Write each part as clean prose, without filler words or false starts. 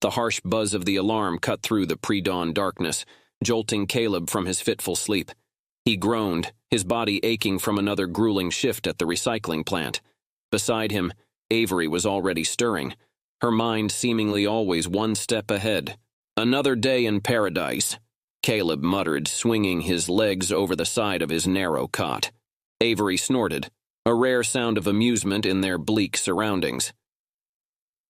The harsh buzz of the alarm cut through the pre-dawn darkness, jolting Kaleb from his fitful sleep. He groaned, his body aching from another grueling shift at the recycling plant. Beside him, Averie was already stirring, her mind seemingly always one step ahead. "Another day in paradise," Kaleb muttered, swinging his legs over the side of his narrow cot. Averie snorted, a rare sound of amusement in their bleak surroundings.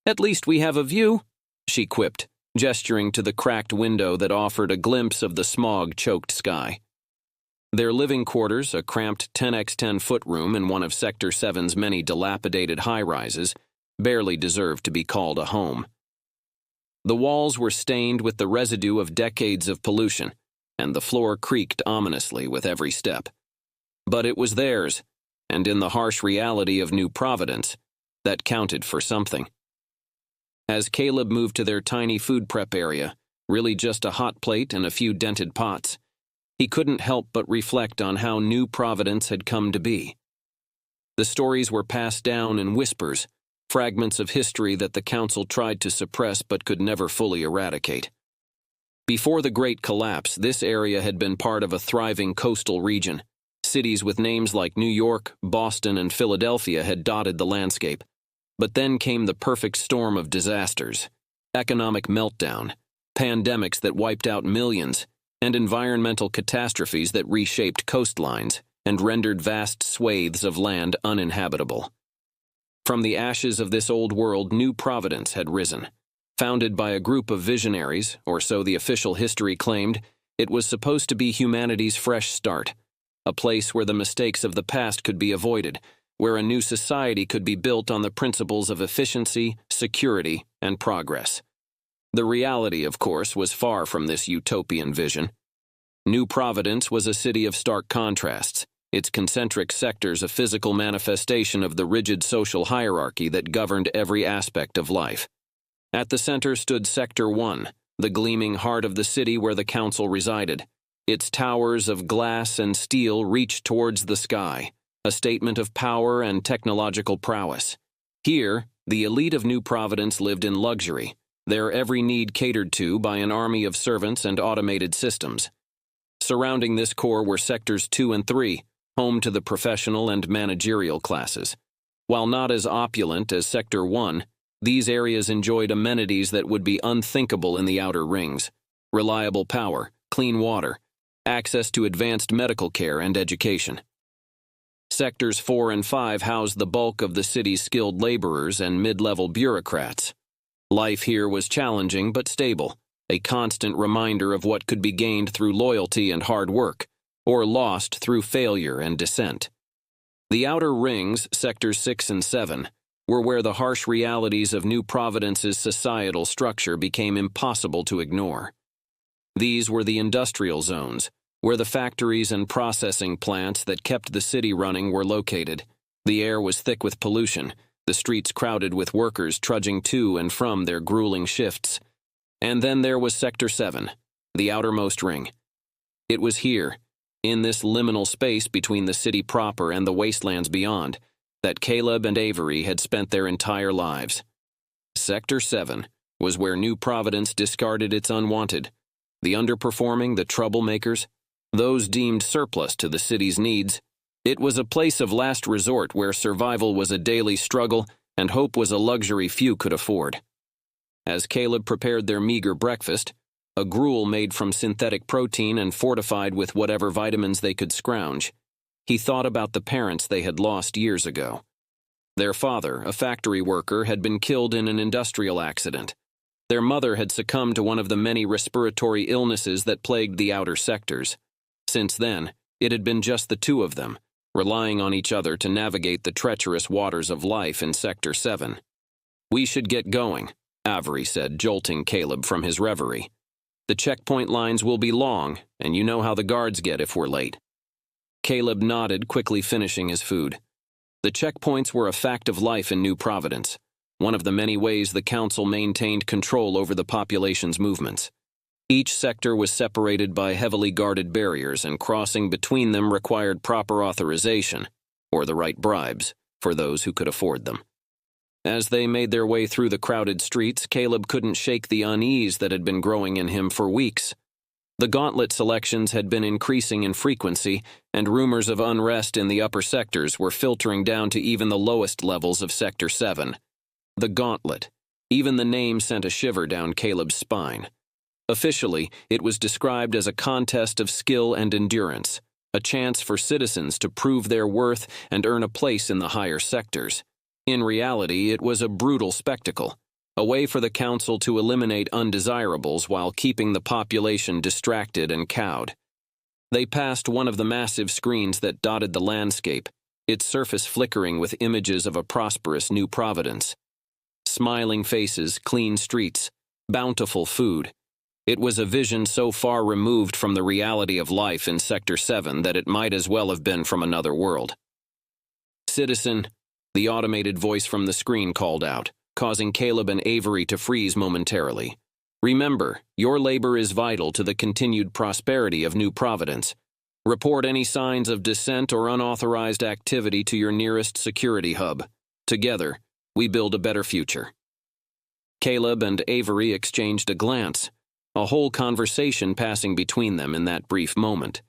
"At least we have a view," she quipped, gesturing to the cracked window that offered a glimpse of the smog-choked sky. Their living quarters, a cramped 10x10-foot room in one of Sector 7's many dilapidated high-rises, barely deserved to be called a home. The walls were stained with the residue of decades of pollution, and the floor creaked ominously with every step. But it was theirs, and in the harsh reality of New Providence, that counted for something. As Kaleb moved to their tiny food prep area, really just a hot plate and a few dented pots, he couldn't help but reflect on how New Providence had come to be. The stories were passed down in whispers, fragments of history that the council tried to suppress but could never fully eradicate. Before the Great Collapse, this area had been part of a thriving coastal region. Cities with names like New York, Boston, and Philadelphia had dotted the landscape. But then came the perfect storm of disasters: economic meltdown, pandemics that wiped out millions, and environmental catastrophes that reshaped coastlines and rendered vast swathes of land uninhabitable. From the ashes of this old world, New Providence had risen. Founded by a group of visionaries, or so the official history claimed, it was supposed to be humanity's fresh start, a place where the mistakes of the past could be avoided, where a new society could be built on the principles of efficiency, security, and progress. The reality, of course, was far from this utopian vision. New Providence was a city of stark contrasts, its concentric sectors a physical manifestation of the rigid social hierarchy that governed every aspect of life. At the center stood Sector 1, the gleaming heart of the city where the council resided. Its towers of glass and steel reached towards the sky, a statement of power and technological prowess. Here, the elite of New Providence lived in luxury, their every need catered to by an army of servants and automated systems. Surrounding this core were Sectors 2 and 3, home to the professional and managerial classes. While not as opulent as Sector 1, these areas enjoyed amenities that would be unthinkable in the outer rings: reliable power, clean water, access to advanced medical care and education. Sectors 4 and 5 housed the bulk of the city's skilled laborers and mid-level bureaucrats. Life here was challenging but stable, a constant reminder of what could be gained through loyalty and hard work, or lost through failure and dissent. The outer rings, Sectors 6 and 7, were where the harsh realities of New Providence's societal structure became impossible to ignore. These were the industrial zones, where the factories and processing plants that kept the city running were located. The air was thick with pollution, the streets crowded with workers trudging to and from their grueling shifts. And then there was Sector 7, the outermost ring. It was here, in this liminal space between the city proper and the wastelands beyond, that Kaleb and Averie had spent their entire lives. Sector 7 was where New Providence discarded its unwanted, the underperforming, the troublemakers, those deemed surplus to the city's needs. It was a place of last resort where survival was a daily struggle and hope was a luxury few could afford. As Kaleb prepared their meager breakfast, a gruel made from synthetic protein and fortified with whatever vitamins they could scrounge, he thought about the parents they had lost years ago. Their father, a factory worker, had been killed in an industrial accident. Their mother had succumbed to one of the many respiratory illnesses that plagued the outer sectors. Since then, it had been just the two of them, relying on each other to navigate the treacherous waters of life in Sector 7. "We should get going," Averie said, jolting Kaleb from his reverie. "The checkpoint lines will be long, and you know how the guards get if we're late." Kaleb nodded, quickly finishing his food. The checkpoints were a fact of life in New Providence, one of the many ways the council maintained control over the population's movements. Each sector was separated by heavily guarded barriers, and crossing between them required proper authorization, or the right bribes, for those who could afford them. As they made their way through the crowded streets, Kaleb couldn't shake the unease that had been growing in him for weeks. The Gauntlet selections had been increasing in frequency, and rumors of unrest in the upper sectors were filtering down to even the lowest levels of Sector 7. The Gauntlet. Even the name sent a shiver down Kaleb's spine. Officially, it was described as a contest of skill and endurance, a chance for citizens to prove their worth and earn a place in the higher sectors. In reality, it was a brutal spectacle, a way for the council to eliminate undesirables while keeping the population distracted and cowed. They passed one of the massive screens that dotted the landscape, its surface flickering with images of a prosperous New Providence. Smiling faces, clean streets, bountiful food. It was a vision so far removed from the reality of life in Sector 7 that it might as well have been from another world. "Citizen," the automated voice from the screen called out, causing Kaleb and Averie to freeze momentarily. "Remember, your labor is vital to the continued prosperity of New Providence. Report any signs of dissent or unauthorized activity to your nearest security hub. Together, we build a better future." Kaleb and Averie exchanged a glance, a whole conversation passing between them in that brief moment.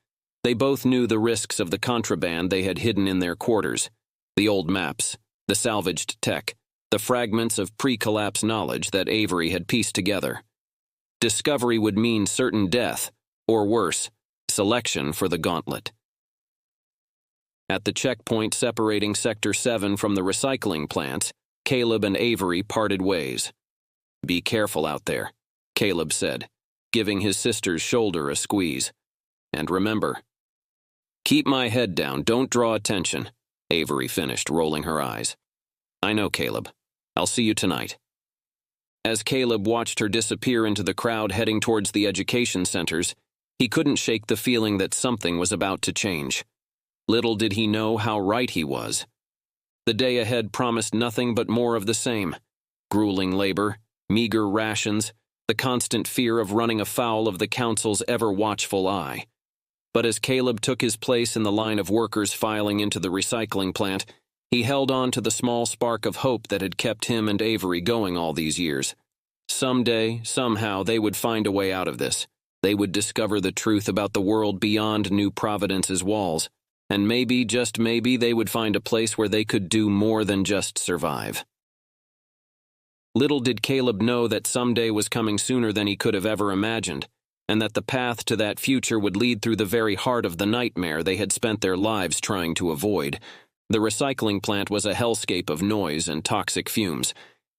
They both knew the risks of the contraband they had hidden in their quarters. The old maps, the salvaged tech, the fragments of pre-collapse knowledge that Averie had pieced together. Discovery would mean certain death, or worse, selection for the Gauntlet. At the checkpoint separating Sector 7 from the recycling plants, Kaleb and Averie parted ways. "Be careful out there," Kaleb said, giving his sister's shoulder a squeeze. "And remember, keep my head down, don't draw attention," Averie finished, rolling her eyes. "I know, Kaleb. I'll see you tonight." As Kaleb watched her disappear into the crowd heading towards the education centers, he couldn't shake the feeling that something was about to change. Little did he know how right he was. The day ahead promised nothing but more of the same. Grueling labor, meager rations, the constant fear of running afoul of the council's ever-watchful eye. But as Kaleb took his place in the line of workers filing into the recycling plant, he held on to the small spark of hope that had kept him and Averie going all these years. Someday, somehow, they would find a way out of this. They would discover the truth about the world beyond New Providence's walls, and maybe, just maybe, they would find a place where they could do more than just survive. Little did Kaleb know that someday was coming sooner than he could have ever imagined, and that the path to that future would lead through the very heart of the nightmare they had spent their lives trying to avoid. The recycling plant was a hellscape of noise and toxic fumes.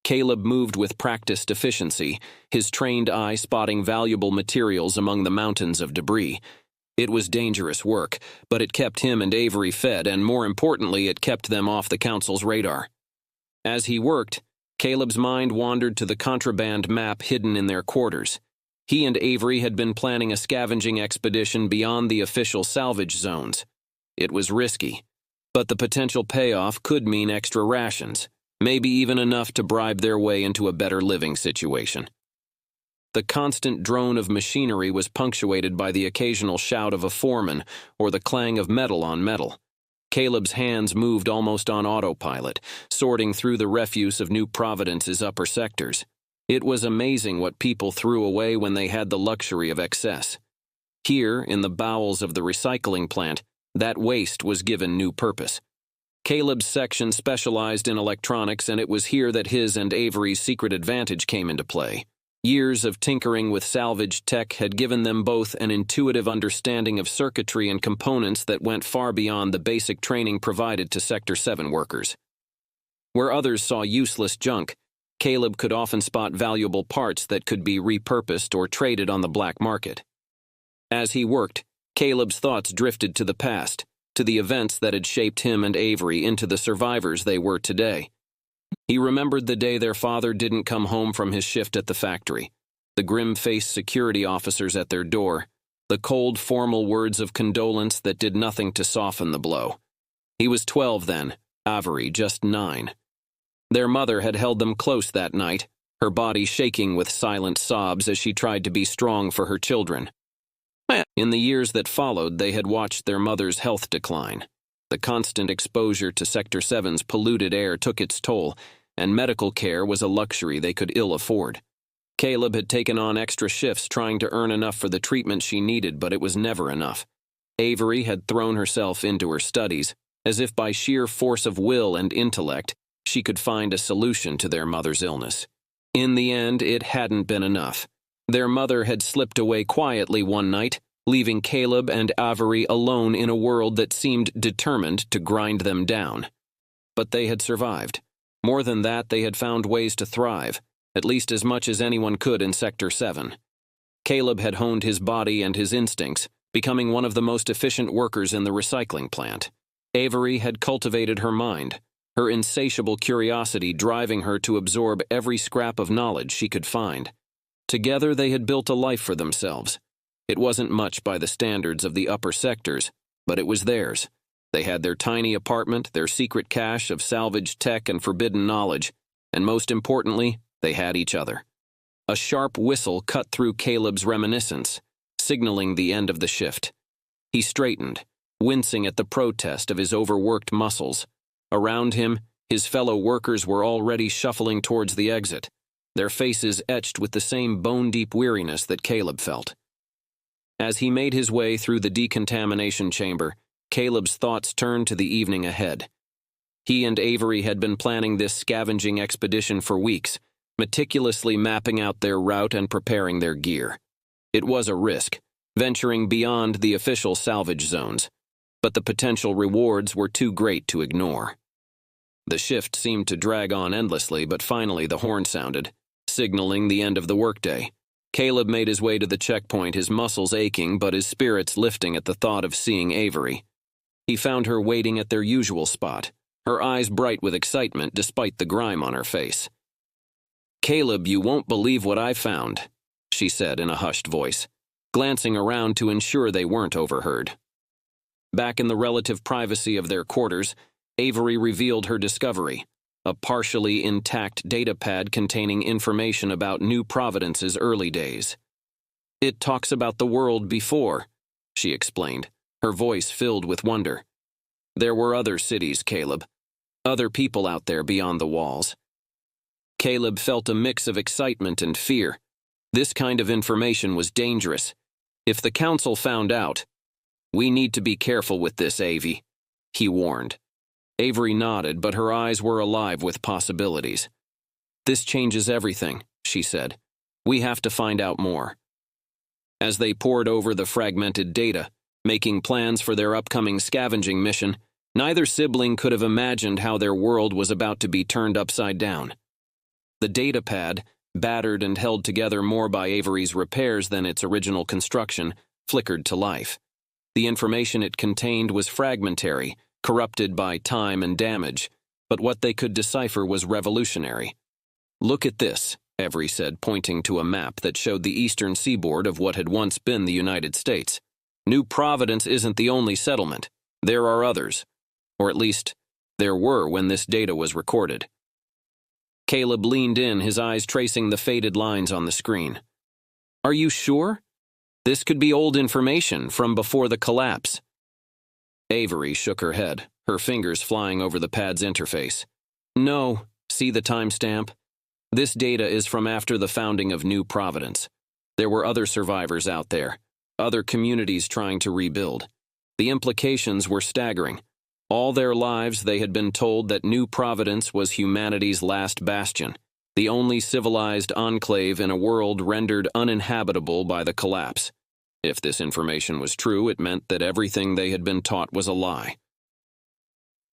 Kaleb moved with practiced efficiency, his trained eye spotting valuable materials among the mountains of debris. It was dangerous work, but it kept him and Averie fed, and more importantly, it kept them off the council's radar. As he worked, Kaleb's mind wandered to the contraband map hidden in their quarters. He and Averie had been planning a scavenging expedition beyond the official salvage zones. It was risky, but the potential payoff could mean extra rations, maybe even enough to bribe their way into a better living situation. The constant drone of machinery was punctuated by the occasional shout of a foreman or the clang of metal on metal. Kaleb's hands moved almost on autopilot, sorting through the refuse of New Providence's upper sectors. It was amazing what people threw away when they had the luxury of excess. Here, in the bowels of the recycling plant, that waste was given new purpose. Kaleb's section specialized in electronics, and it was here that his and Averie's secret advantage came into play. Years of tinkering with salvaged tech had given them both an intuitive understanding of circuitry and components that went far beyond the basic training provided to Sector 7 workers. Where others saw useless junk, Kaleb could often spot valuable parts that could be repurposed or traded on the black market. As he worked, Kaleb's thoughts drifted to the past, to the events that had shaped him and Averie into the survivors they were today. He remembered the day their father didn't come home from his shift at the factory, the grim-faced security officers at their door, the cold, formal words of condolence that did nothing to soften the blow. He was 12 then, Averie just 9. Their mother had held them close that night, her body shaking with silent sobs as she tried to be strong for her children. In the years that followed, they had watched their mother's health decline. The constant exposure to Sector 7's polluted air took its toll, and medical care was a luxury they could ill afford. Kaleb had taken on extra shifts trying to earn enough for the treatment she needed, but it was never enough. Averie had thrown herself into her studies, as if by sheer force of will and intellect, she could find a solution to their mother's illness. In the end, it hadn't been enough. Their mother had slipped away quietly one night, leaving Kaleb and Averie alone in a world that seemed determined to grind them down. But they had survived. More than that, they had found ways to thrive, at least as much as anyone could in Sector 7. Kaleb had honed his body and his instincts, becoming one of the most efficient workers in the recycling plant. Averie had cultivated her mind, her insatiable curiosity driving her to absorb every scrap of knowledge she could find. Together they had built a life for themselves. It wasn't much by the standards of the upper sectors, but it was theirs. They had their tiny apartment, their secret cache of salvaged tech and forbidden knowledge, and most importantly, they had each other. A sharp whistle cut through Kaleb's reminiscence, signaling the end of the shift. He straightened, wincing at the protest of his overworked muscles. Around him, his fellow workers were already shuffling towards the exit, their faces etched with the same bone-deep weariness that Kaleb felt. As he made his way through the decontamination chamber, Kaleb's thoughts turned to the evening ahead. He and Averie had been planning this scavenging expedition for weeks, meticulously mapping out their route and preparing their gear. It was a risk, venturing beyond the official salvage zones, but the potential rewards were too great to ignore. The shift seemed to drag on endlessly, but finally the horn sounded, signaling the end of the workday. Kaleb made his way to the checkpoint, his muscles aching but his spirits lifting at the thought of seeing Averie. He found her waiting at their usual spot, her eyes bright with excitement despite the grime on her face. "Kaleb, you won't believe what I found," she said in a hushed voice, glancing around to ensure they weren't overheard. Back in the relative privacy of their quarters, Averie revealed her discovery, a partially intact datapad containing information about New Providence's early days. "It talks about the world before," she explained, her voice filled with wonder. "There were other cities, Kaleb. Other people out there beyond the walls." Kaleb felt a mix of excitement and fear. This kind of information was dangerous. If the council found out, "We need to be careful with this, Avie," he warned. Averie nodded, but her eyes were alive with possibilities. "This changes everything," she said. "We have to find out more." As they pored over the fragmented data, making plans for their upcoming scavenging mission, neither sibling could have imagined how their world was about to be turned upside down. The datapad, battered and held together more by Averie's repairs than its original construction, flickered to life. The information it contained was fragmentary, corrupted by time and damage, but what they could decipher was revolutionary. "Look at this," Averie said, pointing to a map that showed the eastern seaboard of what had once been the United States. "New Providence isn't the only settlement. There are others. Or at least, there were when this data was recorded." Kaleb leaned in, his eyes tracing the faded lines on the screen. "Are you sure? This could be old information from before the collapse." Averie shook her head, her fingers flying over the pad's interface. "No, see the timestamp? This data is from after the founding of New Providence. There were other survivors out there, other communities trying to rebuild. The implications were staggering. All their lives they had been told that New Providence was humanity's last bastion, the only civilized enclave in a world rendered uninhabitable by the collapse. If this information was true, it meant that everything they had been taught was a lie.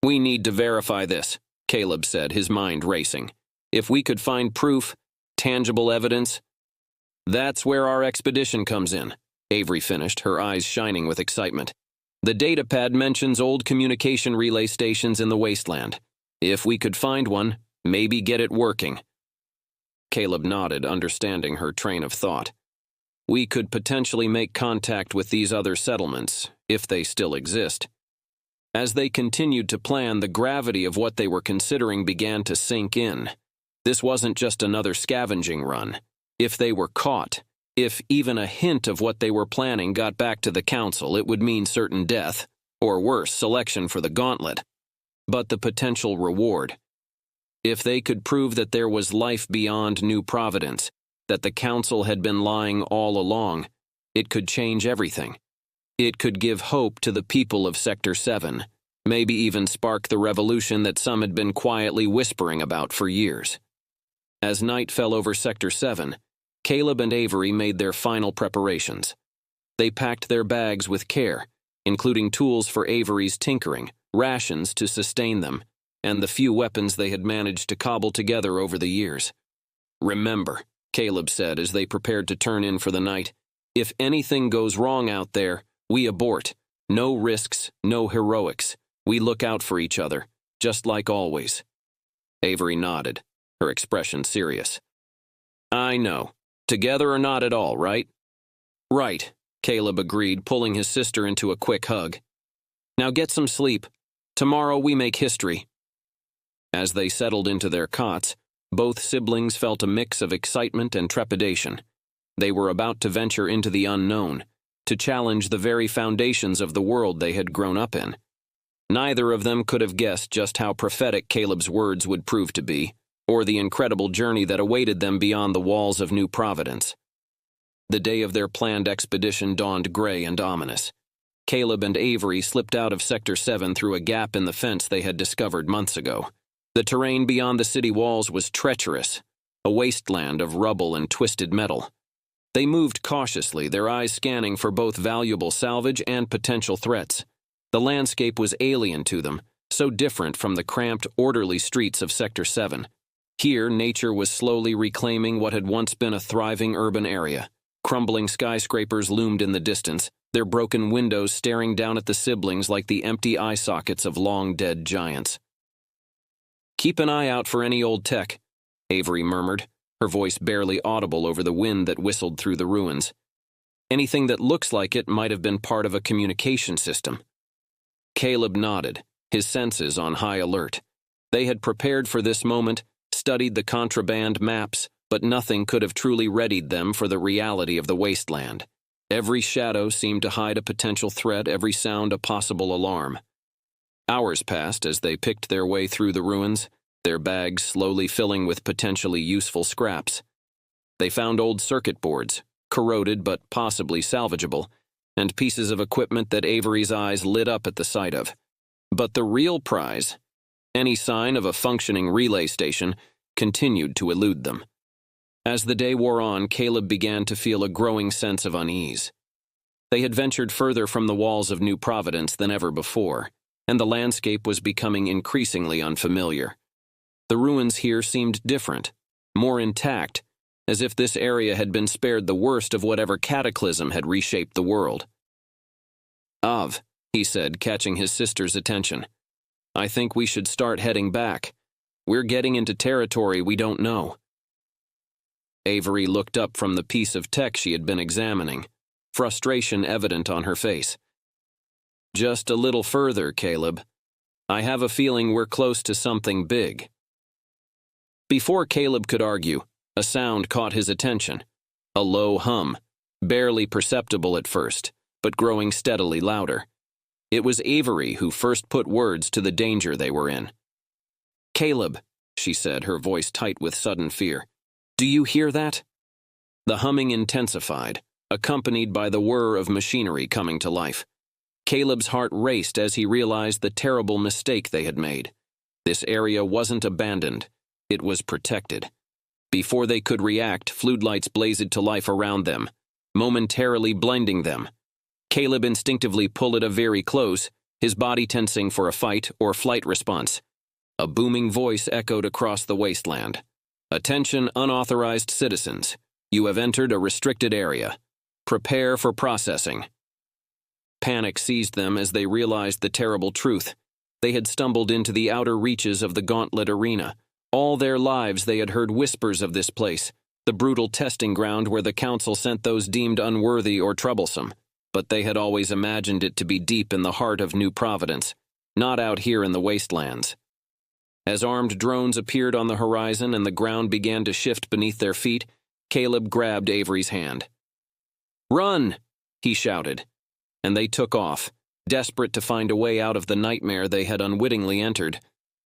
"We need to verify this," Kaleb said, his mind racing. "If we could find proof, tangible evidence—" "That's where our expedition comes in," Averie finished, her eyes shining with excitement. "The datapad mentions old communication relay stations in the wasteland. If we could find one, maybe get it working." Kaleb nodded, understanding her train of thought. "We could potentially make contact with these other settlements, if they still exist." As they continued to plan, the gravity of what they were considering began to sink in. This wasn't just another scavenging run. If they were caught, if even a hint of what they were planning got back to the council, it would mean certain death, or worse, selection for the Gauntlet. But the potential reward. If they could prove that there was life beyond New Providence, that the Council had been lying all along, it could change everything. It could give hope to the people of Sector 7, maybe even spark the revolution that some had been quietly whispering about for years. As night fell over Sector 7, Kaleb and Averie made their final preparations. They packed their bags with care, including tools for Averie's tinkering, rations to sustain them, and the few weapons they had managed to cobble together over the years. "Remember," Kaleb said as they prepared to turn in for the night, "if anything goes wrong out there, we abort. No risks, no heroics. We look out for each other, just like always." Averie nodded, her expression serious. "I know. Together or not at all, right?" "Right," Kaleb agreed, pulling his sister into a quick hug. "Now get some sleep. Tomorrow we make history." As they settled into their cots, both siblings felt a mix of excitement and trepidation. They were about to venture into the unknown, to challenge the very foundations of the world they had grown up in. Neither of them could have guessed just how prophetic Kaleb's words would prove to be, or the incredible journey that awaited them beyond the walls of New Providence. The day of their planned expedition dawned gray and ominous. Kaleb and Averie slipped out of Sector 7 through a gap in the fence they had discovered months ago. The terrain beyond the city walls was treacherous, a wasteland of rubble and twisted metal. They moved cautiously, their eyes scanning for both valuable salvage and potential threats. The landscape was alien to them, so different from the cramped, orderly streets of Sector 7. Here, nature was slowly reclaiming what had once been a thriving urban area. Crumbling skyscrapers loomed in the distance, their broken windows staring down at the siblings like the empty eye sockets of long-dead giants. "Keep an eye out for any old tech," Averie murmured, her voice barely audible over the wind that whistled through the ruins. "Anything that looks like it might have been part of a communication system." Kaleb nodded, his senses on high alert. They had prepared for this moment, studied the contraband maps, but nothing could have truly readied them for the reality of the wasteland. Every shadow seemed to hide a potential threat, every sound a possible alarm. Hours passed as they picked their way through the ruins, their bags slowly filling with potentially useful scraps. They found old circuit boards, corroded but possibly salvageable, and pieces of equipment that Averie's eyes lit up at the sight of. But the real prize, any sign of a functioning relay station, continued to elude them. As the day wore on, Kaleb began to feel a growing sense of unease. They had ventured further from the walls of New Providence than ever before, and the landscape was becoming increasingly unfamiliar. The ruins here seemed different, more intact, as if this area had been spared the worst of whatever cataclysm had reshaped the world. "Av," he said, catching his sister's attention, "I think we should start heading back. We're getting into territory we don't know." Averie looked up from the piece of tech she had been examining, frustration evident on her face. "Just a little further, Kaleb. I have a feeling we're close to something big." Before Kaleb could argue, a sound caught his attention. A low hum, barely perceptible at first, but growing steadily louder. It was Averie who first put words to the danger they were in. "Kaleb," she said, her voice tight with sudden fear, "do you hear that?" The humming intensified, accompanied by the whir of machinery coming to life. Kaleb's heart raced as he realized the terrible mistake they had made. This area wasn't abandoned, it was protected. Before they could react, floodlights blazed to life around them, momentarily blinding them. Kaleb instinctively pulled Averie close, his body tensing for a fight or flight response. A booming voice echoed across the wasteland. "Attention, unauthorized citizens. You have entered a restricted area. Prepare for processing." Panic seized them as they realized the terrible truth. They had stumbled into the outer reaches of the Gauntlet arena. All their lives they had heard whispers of this place, the brutal testing ground where the Council sent those deemed unworthy or troublesome. But they had always imagined it to be deep in the heart of New Providence, not out here in the wastelands. As armed drones appeared on the horizon and the ground began to shift beneath their feet, Kaleb grabbed Averie's hand. "Run!" he shouted. And they took off, desperate to find a way out of the nightmare they had unwittingly entered.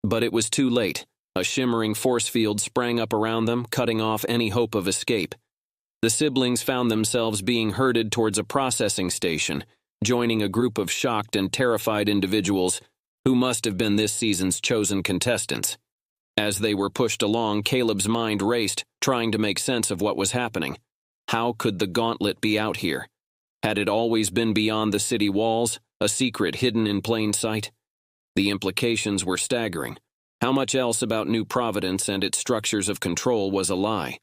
But it was too late. A shimmering force field sprang up around them, cutting off any hope of escape. The siblings found themselves being herded towards a processing station, joining a group of shocked and terrified individuals who must have been this season's chosen contestants. As they were pushed along, Kaleb's mind raced, trying to make sense of what was happening. How could the Gauntlet be out here? Had it always been beyond the city walls, a secret hidden in plain sight? The implications were staggering. How much else about New Providence and its structures of control was a lie?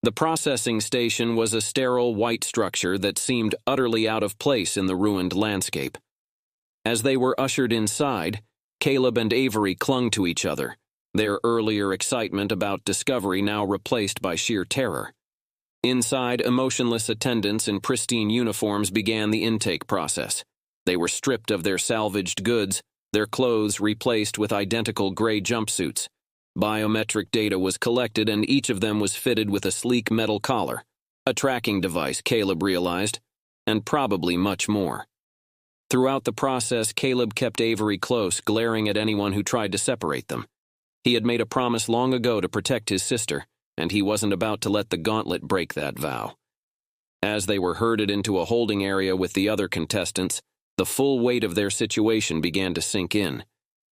The processing station was a sterile white structure that seemed utterly out of place in the ruined landscape. As they were ushered inside, Kaleb and Averie clung to each other, their earlier excitement about discovery now replaced by sheer terror. Inside, emotionless attendants in pristine uniforms began the intake process. They were stripped of their salvaged goods, their clothes replaced with identical gray jumpsuits. Biometric data was collected and each of them was fitted with a sleek metal collar, a tracking device, Kaleb realized, and probably much more. Throughout the process, Kaleb kept Averie close, glaring at anyone who tried to separate them. He had made a promise long ago to protect his sister, and he wasn't about to let the Gauntlet break that vow. As they were herded into a holding area with the other contestants, the full weight of their situation began to sink in.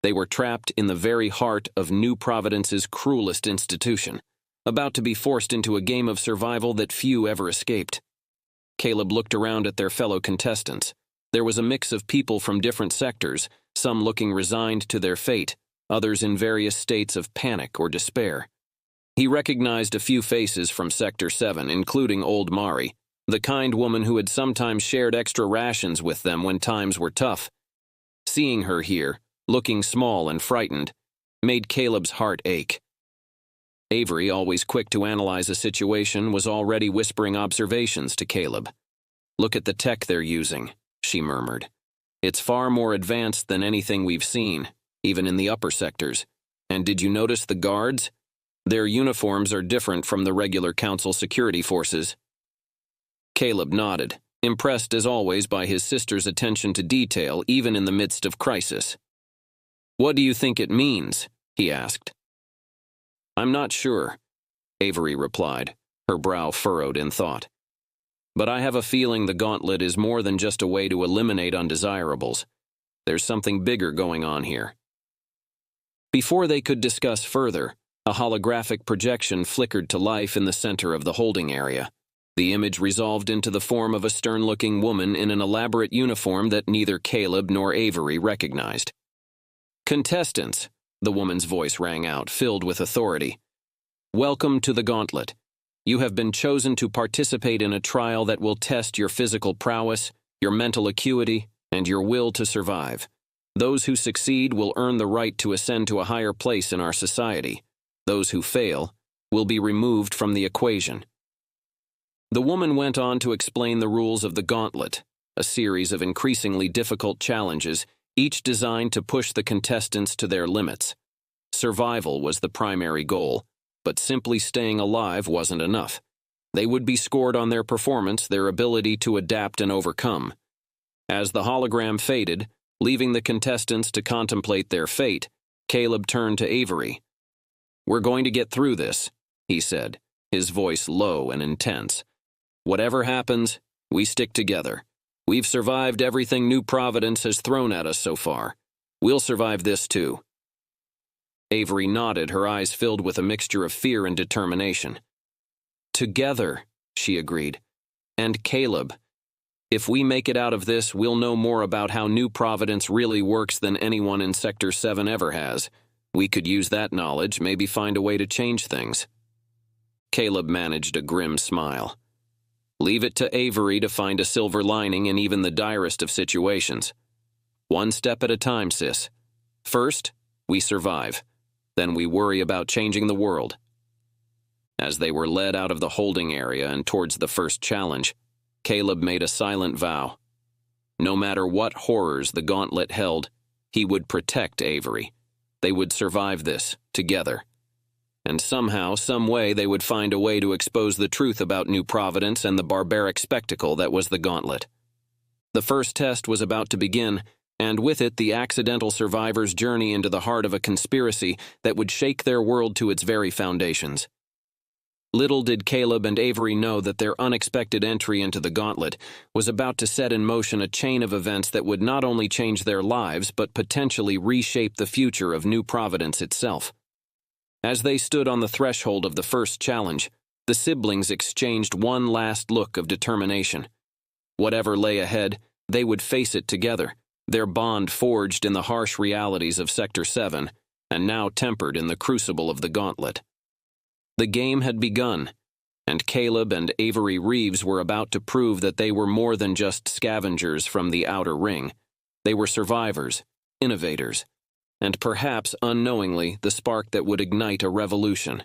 They were trapped in the very heart of New Providence's cruelest institution, about to be forced into a game of survival that few ever escaped. Kaleb looked around at their fellow contestants. There was a mix of people from different sectors, some looking resigned to their fate, others in various states of panic or despair. He recognized a few faces from Sector 7, including old Mari, the kind woman who had sometimes shared extra rations with them when times were tough. Seeing her here, looking small and frightened, made Kaleb's heart ache. Averie, always quick to analyze a situation, was already whispering observations to Kaleb. "Look at the tech they're using," she murmured. "It's far more advanced than anything we've seen, even in the upper sectors. And did you notice the guards? Their uniforms are different from the regular Council security forces." Kaleb nodded, impressed as always by his sister's attention to detail even in the midst of crisis. "What do you think it means?" he asked. "I'm not sure," Averie replied, her brow furrowed in thought. "But I have a feeling the Gauntlet is more than just a way to eliminate undesirables. There's something bigger going on here." Before they could discuss further, a holographic projection flickered to life in the center of the holding area. The image resolved into the form of a stern-looking woman in an elaborate uniform that neither Kaleb nor Averie recognized. "Contestants," the woman's voice rang out, filled with authority. "Welcome to the Gauntlet. You have been chosen to participate in a trial that will test your physical prowess, your mental acuity, and your will to survive. Those who succeed will earn the right to ascend to a higher place in our society. Those who fail will be removed from the equation." The woman went on to explain the rules of the Gauntlet, a series of increasingly difficult challenges, each designed to push the contestants to their limits. Survival was the primary goal, but simply staying alive wasn't enough. They would be scored on their performance, their ability to adapt and overcome. As the hologram faded, leaving the contestants to contemplate their fate, Kaleb turned to Averie. "We're going to get through this," he said, his voice low and intense. "Whatever happens, we stick together. We've survived everything New Providence has thrown at us so far. We'll survive this too." Averie nodded, her eyes filled with a mixture of fear and determination. "Together," she agreed. "And Kaleb, if we make it out of this, we'll know more about how New Providence really works than anyone in Sector 7 ever has. We could use that knowledge, maybe find a way to change things." Kaleb managed a grim smile. "Leave it to Averie to find a silver lining in even the direst of situations. One step at a time, sis. First, we survive. Then we worry about changing the world." As they were led out of the holding area and towards the first challenge, Kaleb made a silent vow. No matter what horrors the Gauntlet held, he would protect Averie. They would survive this, together. And somehow, some way, they would find a way to expose the truth about New Providence and the barbaric spectacle that was the Gauntlet. The first test was about to begin, and with it the accidental survivor's journey into the heart of a conspiracy that would shake their world to its very foundations. Little did Kaleb and Averie know that their unexpected entry into the Gauntlet was about to set in motion a chain of events that would not only change their lives but potentially reshape the future of New Providence itself. As they stood on the threshold of the first challenge, the siblings exchanged one last look of determination. Whatever lay ahead, they would face it together, their bond forged in the harsh realities of Sector 7, and now tempered in the crucible of the Gauntlet. The game had begun, and Kaleb and Averie Reeves were about to prove that they were more than just scavengers from the outer ring. They were survivors, innovators, and perhaps unknowingly the spark that would ignite a revolution.